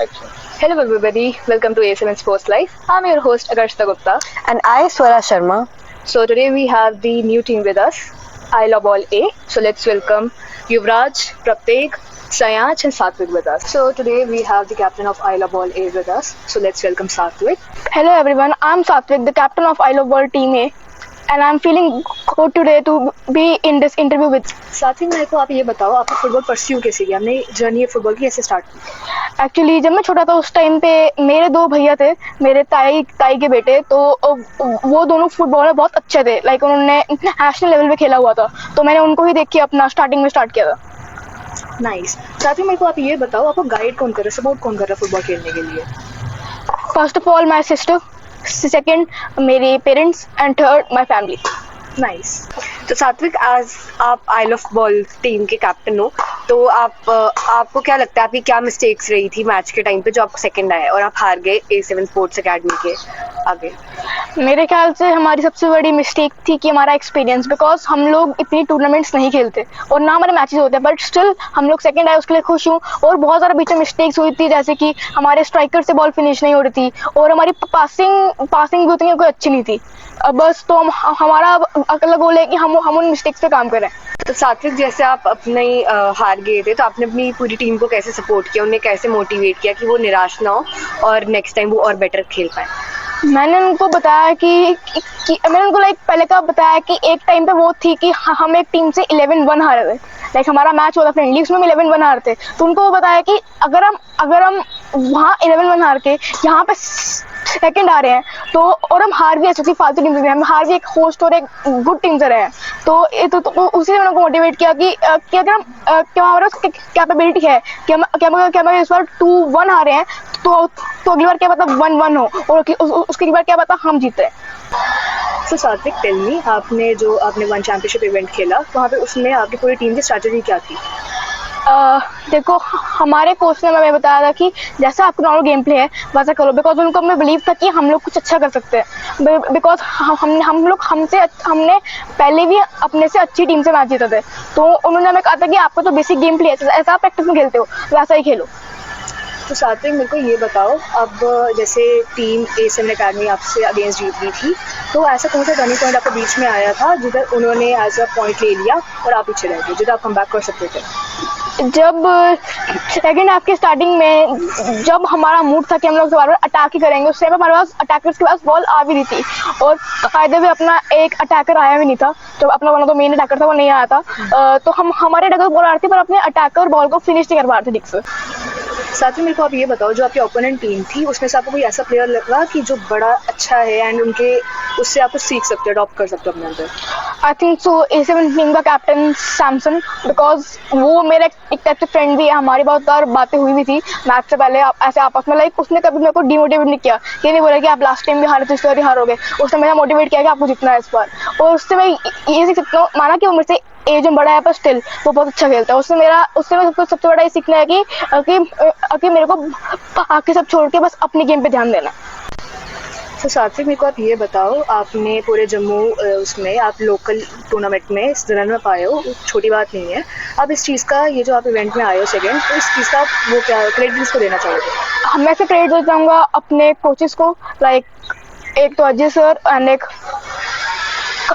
section. Hello everybody, welcome to A7 Sports Life. I'm your host Agarshita Gupta. And I, Swara Sharma. So today we have the new team with us, I Love All A. So let's welcome Yuvraj, Praptek, Sayanch and Satvik with us. So today we have the captain of I Love All A with us. So let's welcome Satvik. Hello everyone, I'm Satvik, the captain of I Love All Team A. And I'm feeling good today to be in this interview with. साथी मेरे को आप ये बताओ, आपने football pursue कैसे किया? आपने जर्नी फुटबॉल की कैसे स्टार्ट की? एक्चुअली जब मैं छोटा था उस टाइम पे मेरे दो भैया थे, मेरे ताई के बेटे, तो वो दोनों फुटबॉलर बहुत अच्छे थे. लाइक उन्होंने नेशनल लेवल पे खेला हुआ था, तो मैंने उनको ही देख के अपना स्टार्टिंग में स्टार्ट किया था. नाइस. साथी मेरे को आप ये बताओ, आपको गाइड कौन कर रहा है, सपोर्ट कौन कर रहा है फुटबॉल खेलने के लिए? First of all my sister, second मेरे parents and third my family. Nice. तो सात्विक, आज आप आई लव बॉल टीम के कैप्टन हो, तो आपको क्या लगता है आपकी क्या मिस्टेक्स रही थी मैच के टाइम पे जो आपको सेकंड आया और आप हार गए A7 स्पोर्ट्स एकेडमी के आगे? मेरे ख्याल से हमारी सबसे बड़ी मिस्टेक थी कि हमारा एक्सपीरियंस, बिकॉज हम लोग इतनी टूर्नामेंट्स नहीं खेलते और ना हमारे मैचेस होते हैं, बट स्टिल हम लोग सेकंड आए उसके लिए खुश हूँ. और बहुत सारा बीच में मिस्टेक्स हुई थी, जैसे कि हमारे स्ट्राइकर से बॉल फिनिश नहीं हो रही थी और हमारी पासिंग भी उतनी कोई अच्छी नहीं थी. बस तो हमारा अगला गोल है कि हम उन मिस्टेक्स पे काम करें. तो सात्विक, जैसे आप अपने हार गए थे, तो आपने अपनी पूरी टीम को कैसे सपोर्ट किया, उन्हें कैसे मोटिवेट किया कि वो निराश ना हो और नेक्स्ट टाइम वो और बेटर खेल पाए? मैंने उनको बताया कि मैंने उनको पहले का बताया कि एक टाइम पे वो थी कि हम एक टीम से 11-1 हारे थे. लाइक हमारा मैच हुआ था फ्रेंडली, उसमें 11-1 हारे थे. तो उनको वो बताया कि अगर हम वहाँ 11-1 हार के यहाँ पे सेकंड आ रहे हैं, तो और हम हार भी ऐसी फालतू टीम से, हम हार भी एक होस्ट और एक गुड टीम से रहे हैं, तो उसी ने उनको मोटिवेट किया कि अगर हम क्या हमारे पास कैपेबिलिटी है कि हम इस बार 2-1 हारे हैं, तो अगली बार क्या पता 1-1 हो और उसकी बार क्या पता हम जीते हैं. तो सात्विक, टेल मी, आपने वन चैंपियनशिप इवेंट खेला, वहाँ पे उसमें आपकी पूरी टीम की स्ट्रैटेजी क्या थी? देखो, हमारे कोच ने हमें बताया था कि जैसा आपका नॉर्मल गेम प्ले है वैसा करो, बिकॉज उनको हमें बिलीव था कि हम लोग कुछ अच्छा कर सकते हैं, बिकॉज हमने पहले भी अपने से अच्छी टीम से मैच जीते थे. तो उन्होंने हमें कहा था कि आपको तो बेसिक गेम प्ले ऐसा आप प्रैक्टिस में खेलते हो वैसा ही खेलो. तो सात्विक, मेरे को ये बताओ, अब जैसे टीम A7 एकेडमी आपसे अगेंस्ट जीत गई थी, तो ऐसा कौन सा टर्निंग पॉइंट आपके बीच में आया था जिधर उन्होंने एज अ पॉइंट ले लिया और आप पीछे रह गए, जिधर आप कमबैक कर सकते थे? जब सेकेंड हाफ के स्टार्टिंग में जब हमारा मूड था कि हम लोग बार अटैक ही करेंगे, उस टाइम हमारे पास अटैकर्स के पास बॉल आ भी रही थी और फायदे में अपना एक अटैकर आया भी नहीं था, जो अपना वाला तो मेन अटैकर था वो नहीं आया था. तो हमारे डगर बॉल आ रही थी पर अपने अटैकर बॉल को फिनिश नहीं कर पा रहे थे ठीक से. साथ ही मेरे को आप ये बताओ, जो आपकी ओपोनेंट टीम थी उसमें से आपको कोई ऐसा प्लेयर लगा कि जो बड़ा अच्छा है एंड उससे आप कुछ सीख सकते हो, अडॉप्ट कर सकते हो अपने अंदर? I think so A7 team का कैप्टन सैमसन, बिकॉज वो मेरा एक टाइप से फ्रेंड भी है. हमारी बहुत बार बातें हुई भी थी मैच से पहले ऐसे आपस में. लाइक उसने कभी मेरे को डिमोटिवेट नहीं किया, ये नहीं बोला कि आप लास्ट टाइम भी हारे थे इस बार ही हारोगे. उसने मेरा मोटिवेट किया कि आपको जीतना है इस बार, और उससे मैं ये सीख सकता हूँ, माना कि उम्र से एज में बड़ा है पर स्टिल वो बहुत अच्छा खेलता है. उससे सबसे बड़ा ये सीखना है कि मेरे को बाकी सब छोड़ के बस अपनी गेम पे ध्यान देना. तो सात्विक, मेरे को आप ये बताओ, आपने पूरे जम्मू उसमें आप लोकल टूर्नामेंट में इस रन में पाए हो, छोटी बात नहीं है. अब इस चीज़ का, ये जो आप इवेंट में आए हो सेकेंड, तो इस चीज़ का वो क्या क्रेडिट किसको देना चाहोगे? मैं से क्रेडिट देना चाहूँगा अपने कोचेस को, लाइक एक तो अजय सर एंड एक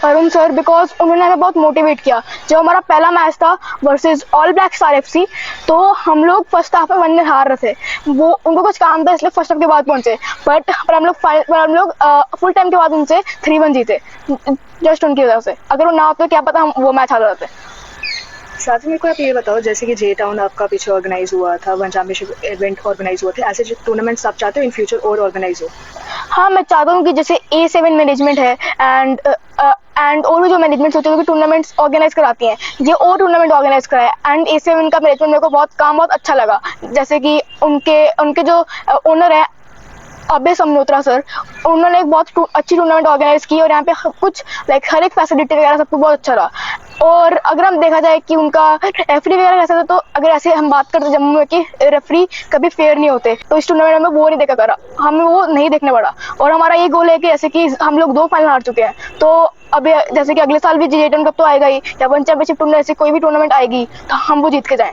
अरुण सर, बिकॉज उन्होंने हमें बहुत मोटिवेट किया. जब हमारा पहला मैच था versus all black star FC, तो हम लोग फर्स्ट हाफ में 1-0 हार रहे थे. वो उनको कुछ काम था इसलिए फर्स्ट हाफ के बाद पहुंचे, बट हम लोग फुल टाइम के बाद उनसे 3-1 जीते, जस्ट उनकी वजह से. अगर वो ना होते तो क्या पता हम वो मैच हार जाते. साथ ही मेरे को आप ये बताओ, जैसे कि J टाउन आपका पीछे ऑर्गेनाइज हुआ था, वन चैंपियनशिप इवेंट ऑर्गेनाइज हुआ था, ऐसे टूर्नामेंट्स आप चाहते हो इन फ्यूचर और ऑर्गेनाइज हो? हाँ, मैं चाहता हूँ कि जैसे A7 मैनेजमेंट है एंड और भी जो मैनेजमेंट्स होते हैं जो टूर्नामेंट्स ऑर्गेनाइज कराती हैं, ये और टूर्नामेंट ऑर्गेनाइज कराए. एंड A7 का मैनेजमेंट मेरे को बहुत अच्छा लगा, जैसे कि उनके जो ओनर है अभय समनोत्रा सर, उन्होंने एक बहुत अच्छी टूर्नामेंट ऑर्गेनाइज की और यहाँ पे कुछ हर एक फैसिलिटी वगैरह सब कुछ बहुत अच्छा रहा. और अगर हम देखा जाए कि उनका रेफरी वगैरह कैसा था, तो अगर ऐसे हम बात करते जम्मू में कि रेफरी कभी फेयर नहीं होते, तो इस टूर्नामेंट में वो नहीं देखा करा, हमें वो नहीं देखने पड़ा. और हमारा ये गोल है कि जैसे कि हम लोग 2 फाइनल हार चुके हैं, तो अब जैसे कि अगले साल भी J10 कप तो आएगा ही, या वन चैंपियनशिप टूर्नामेंट, ऐसी कोई भी टूर्नामेंट आएगी तो हम वो जीत के जाएं.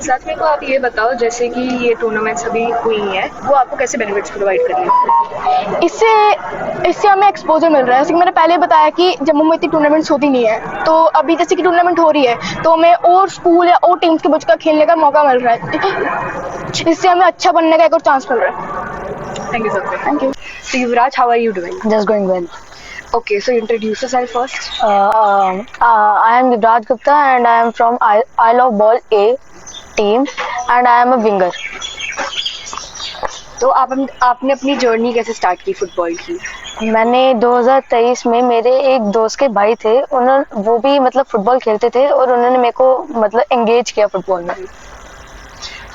साथ में को आप ये बताओ, जैसे कि ये टूर्नामेंट्स अभी हुई हैं, वो आपको कैसे बेनिफिट्स प्रोवाइड कर रही है? इससे इससे हमें एक्सपोजर मिल रहा है। जैसे कि मैंने पहले बताया कि जम्मू में इतनी टूर्नामेंट्स होती नहीं है, तो अभी जैसे कि टूर्नामेंट हो रही है तो हमें और स्कूल या और टीम्स के बच्चों का खेलने का मौका मिल रहा है। इससे हमें अच्छा बनने का एक और चांस मिल रहा है। Thank you sir. Thank you. So Yuvraj, how are you doing? Just going well. Okay, so introduce yourself first. I am Yuvraj Gupta and I am from Isle of Ball A team and I am a winger. तो आपने अपनी journey कैसे start की football की? मैंने 2023 में मेरे एक दोस्त के भाई थे, उन्होंने वो भी मतलब फुटबॉल खेलते थे और उन्होंने मेरे को मतलब एंगेज किया फुटबॉल में।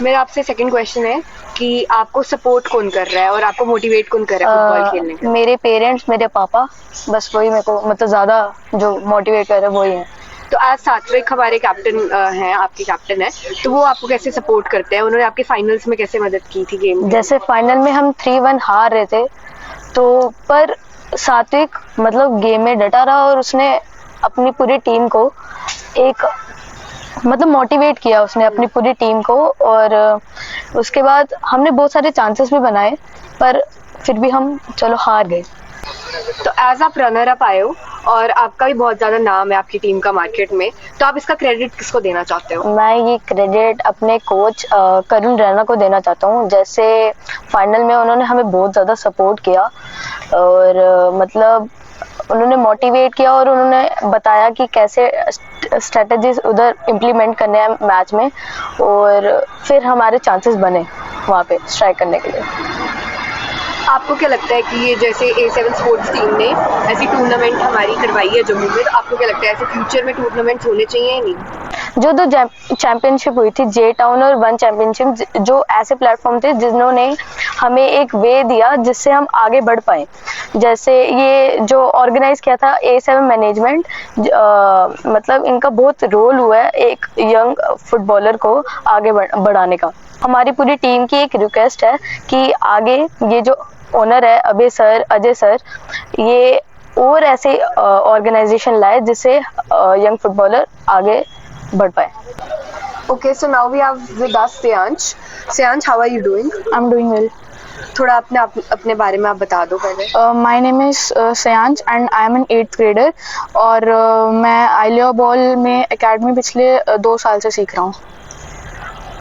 मेरा आपसे सेकंड क्वेश्चन है कि आपको सपोर्ट कौन कर रहा है और आपको मोटिवेट कौन कर रहा है फुटबॉल खेलने का? मेरे पेरेंट्स, मेरे पापा, बस वही मेरे को मतलब ज़्यादा जो मोटिवेट कर रहे हैं वही हैं। तो आज सात्विक हमारे कैप्टन हैं, आपके कैप्टन है, तो वो आपको कैसे सपोर्ट करते हैं? उन्होंने आपके फाइनल्स में कैसे मदद की थी गेम में? जैसे फाइनल में हम 3-1 हार रहे थे, तो पर सात्विक मतलब गेम में डटा रहा और उसने अपनी पूरी टीम को एक मतलब मोटिवेट किया उसने अपनी पूरी टीम को। और उसके बाद हमने बहुत सारे चांसेस भी बनाए पर फिर भी हम चलो हार गए। तो एज आप रनर अप आए हो और आपका भी बहुत ज़्यादा नाम है आपकी टीम का मार्केट में, तो आप इसका क्रेडिट किसको देना चाहते हो? मैं ये क्रेडिट अपने कोच करुण रैना को देना चाहता हूँ। जैसे फाइनल में उन्होंने हमें बहुत ज़्यादा सपोर्ट किया और मतलब उन्होंने मोटिवेट किया और उन्होंने बताया कि कैसे स्ट्रेटजीज उधर इम्प्लीमेंट करने हैं मैच में, और फिर हमारे चांसेस बने वहाँ पे स्ट्राइक करने के लिए। आपको क्या लगता है कि ये जैसे A7 स्पोर्ट्स टीम ने ऐसी टूर्नामेंट हमारी करवाई है जम्मू में, तो आपको क्या लगता है ऐसे फ्यूचर में टूर्नामेंट्स होने चाहिए या नहीं? जो दो चैंपियनशिप हुई थी, जे टाउन और वन चैंपियनशिप, जो ऐसे प्लेटफॉर्म थे जिन्होंने हमें एक वे दिया जिससे हम आगे बढ़ पाए। जैसे ये जो ऑर्गेनाइज किया था A7 मैनेजमेंट, मतलब इनका बहुत रोल हुआ है एक यंग फुटबॉलर को आगे बढ़ाने का। हमारी पूरी टीम की एक रिक्वेस्ट है कि आगे ये जो ओनर है अभय सर, अजय सर, ये और ऐसे ऑर्गेनाइजेशन लाए जिससे यंग फुटबॉलर आगे बढ़ पाए। Okay, so now we have with us Seyansh. Seyansh, how are you doing? I'm doing well. थोड़ा अपने बारे में आप बता दो पहले। My name is Seyansh and I am an 8th grader और मैं आइलिया बॉल में एकेडमी पिछले 2 साल से सीख रहा हूँ।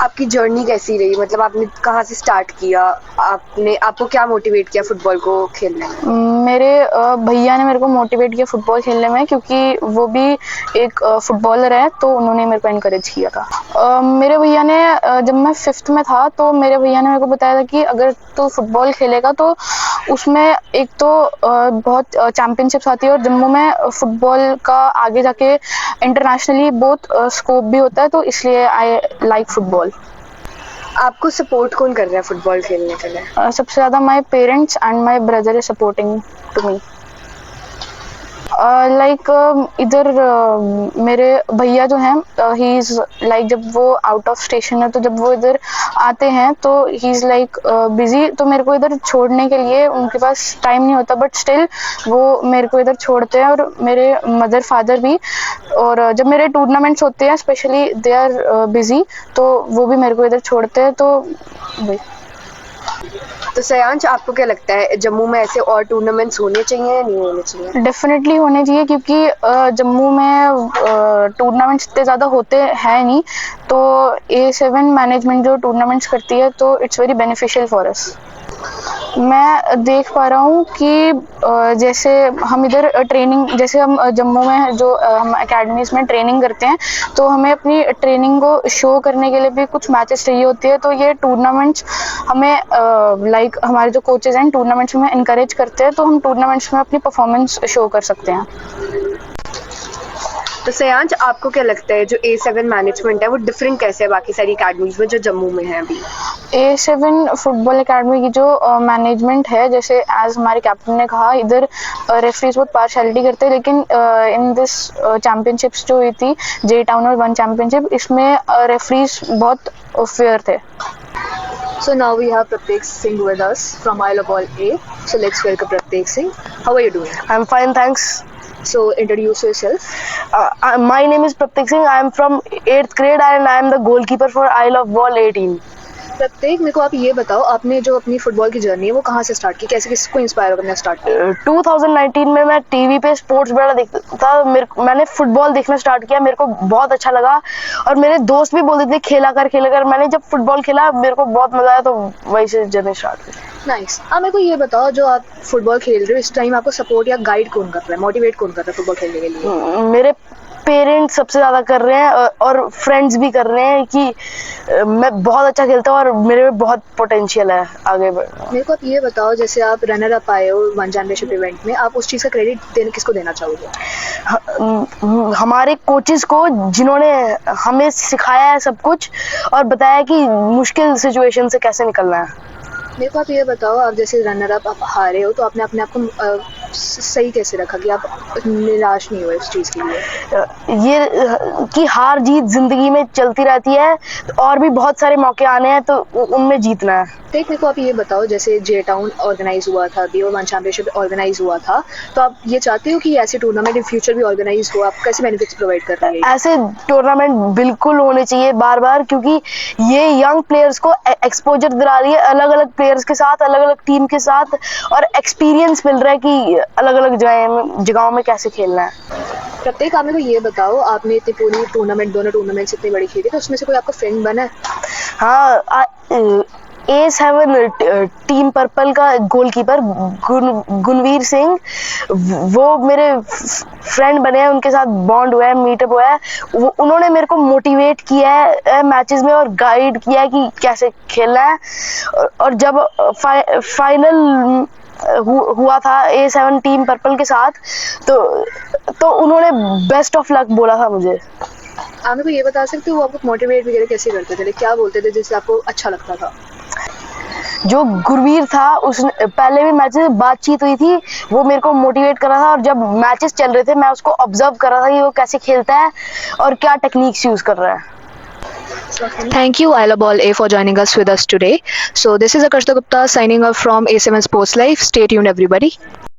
आपकी जर्नी कैसी रही? मतलब आपने कहाँ से स्टार्ट किया? आपको क्या मोटिवेट किया फुटबॉल को खेलने में? मेरे भैया ने मेरे को मोटिवेट किया फुटबॉल खेलने में, क्योंकि वो भी एक फुटबॉलर है, तो उन्होंने मेरे को इनकरेज किया था। मेरे भैया ने जब मैं 5th में था तो मेरे भैया ने मेरे को बताया था कि अगर तू फुटबॉल खेलेगा तो उसमें एक तो बहुत चैम्पियनशिप्स आती है और जम्मू में फुटबॉल का आगे जाके इंटरनेशनली बहुत स्कोप भी होता है, तो इसलिए आई लाइक फुटबॉल। आपको सपोर्ट कौन कर रहा है फुटबॉल खेलने के लिए? सबसे ज़्यादा my parents and my brother is supporting to me. इधर मेरे भैया जो हैं, ही इज़ लाइक जब वो आउट ऑफ स्टेशन है तो जब वो इधर आते हैं तो ही इज़ लाइक बिजी, तो मेरे को इधर छोड़ने के लिए उनके पास टाइम नहीं होता, बट स्टिल वो मेरे को इधर छोड़ते हैं। और मेरे मदर फादर भी, और जब मेरे टूर्नामेंट्स होते हैं स्पेशली दे आर बिजी, तो वो भी मेरे को इधर छोड़ते हैं। तो वही। तो सयांश, आपको क्या लगता है जम्मू में ऐसे और टूर्नामेंट्स होने चाहिए या नहीं होने चाहिए? डेफिनेटली होने चाहिए, क्योंकि जम्मू में टूर्नामेंट्स इतने ज़्यादा होते हैं नहीं, तो A7 मैनेजमेंट जो टूर्नामेंट्स करती है तो it's very beneficial for us. मैं देख पा रहा हूँ कि जैसे हम इधर ट्रेनिंग, जैसे हम जम्मू में जो हम एकेडमीज़ में ट्रेनिंग करते हैं, तो हमें अपनी ट्रेनिंग को शो करने के लिए भी कुछ मैचेस चाहिए होती है। तो ये टूर्नामेंट्स हमें लाइक हमारे जो कोचेज़ हैं टूर्नामेंट्स में इनकरेज करते हैं, तो हम टूर्नामेंट्स में अपनी परफॉर्मेंस शो कर सकते हैं। तो सयांश, आपको क्या लगता है जो A7 मैनेजमेंट है वो डिफरेंट कैसे है बाकी सारी एकेडमीज में जो जम्मू में है अभी? A7 फुटबॉल एकेडमी की जो मैनेजमेंट है, जैसे एज हमारे कैप्टन ने कहा, इधर रेफरीज बहुत पार्शलिटी करते हैं, लेकिन इन दिस चैम्पियनशिप्स जो हुई थी जे टाउन और वन चैम्पियनशिप, इसमें रेफरीज बहुत फेयर थे। So now we have Prateek Singh with us from Isle of Ball A. So let's welcome Prateek Singh. How are you doing? I'm fine, thanks. So introduce yourself. My name is Pratik Singh. I am from 8th grade and I am the goalkeeper for I Love Ball 18. प्रत्येक मेरे को आप ये बताओ, आपने जो अपनी football की जर्नी है वो कहाँ से स्टार्ट की, कैसे किसको इंस्पायर होकर स्टार्ट किया? 2019 में मैं टीवी पे स्पोर्ट्स बड़ा देखता था, मैंने फुटबॉल देखना स्टार्ट किया, मेरे को बहुत अच्छा लगा और मेरे दोस्त भी बोलते थे खेला कर। मैंने जब फुटबॉल खेला मेरे को बहुत मजा आया, तो वही से जर्नी स्टार्ट की। नाइस। आप मेरे को ये बताओ, जो आप फुटबॉल खेल रहे हो इस टाइम आपको सपोर्ट या गाइड कौन कर रहा है, मोटिवेट कौन कर रहा है फुटबॉल खेलने के लिए? मेरे पेरेंट्स सबसे ज़्यादा कर रहे हैं और फ्रेंड्स भी कर रहे हैं कि मैं बहुत अच्छा खेलता हूँ और मेरे में बहुत पोटेंशियल है आगे बढ़ना। मेरे को आप ये बताओ, जैसे आप रनर अप आए हो वन चैंपियनशिप इवेंट में, आप उस चीज़ का क्रेडिट किसको देना चाहोगे? हमारे कोचेस को, जिन्होंने हमें सिखाया है सब कुछ और बताया कि मुश्किल सिचुएशन से कैसे निकलना है। मेरे को आप ये बताओ, आप जैसे रनर अप आप हारे हो तो आपने अपने आप को सही कैसे रखा कि आप निराश नहीं हुए उस चीज़ के लिए? ये कि हार जीत जिंदगी में चलती रहती है और भी बहुत सारे मौके आने हैं, तो उनमें जीतना है। तो एक मेरे को आप ये बताओ, जैसे जे टाउन ऑर्गेनाइज हुआ था अभी और वन चैंपियनशिप ऑर्गेनाइज हुआ था, तो आप ये चाहते हो कि ऐसे टूर्नामेंट इन फ्यूचर भी ऑर्गेनाइज हो? आप कैसे बेनिफिट्स प्रोवाइड कर रहे हैं? ऐसे टूर्नामेंट बिल्कुल होने चाहिए बार बार, क्योंकि ये यंग प्लेयर्स को एक्सपोजर दिला रही है अलग अलग प्लेयर्स के साथ, अलग अलग टीम के साथ, और एक्सपीरियंस मिल रहा है कि अलग अलग जगहों में कैसे खेलना है। प्रत्येक आप मेरे को ये बताओ, आपने इतनी पूरी टूर्नामेंट, दोनों टूर्नामेंट्स इतनी बड़ी खेली, तो उसमें से कोई आपका फ्रेंड बना है? हाँ, A7 टीम पर्पल का गोलकीपर गुनवीर सिंह, वो मेरे फ्रेंड बने हैं, उनके साथ बॉन्ड हुआ है, मीटअप हुआ है। उन्होंने मेरे को मोटिवेट किया है मैचेस में और गाइड किया है कि कैसे खेलना है। और जब फाइनल हुआ था A7 टीम पर्पल के साथ, तो उन्होंने बेस्ट ऑफ लक बोला था मुझे। आप मेरे को ये बता सकते हो वो आपको मोटिवेट वगैरह कैसे करते थे, क्या बोलते थे जिससे आपको अच्छा लगता था? जो गुरवीर था, उसने पहले भी मैचेस में बातचीत हुई थी, वो मेरे को मोटिवेट कर रहा था, और जब मैचेस चल रहे थे मैं उसको ऑब्जर्व कर रहा था कि वो कैसे खेलता है और क्या टेक्निक्स यूज कर रहा है। Thank you, I Love Ball A, for joining us with us today. So this is Akarshita Gupta signing off from A7 Sports Life. Stay tuned, everybody.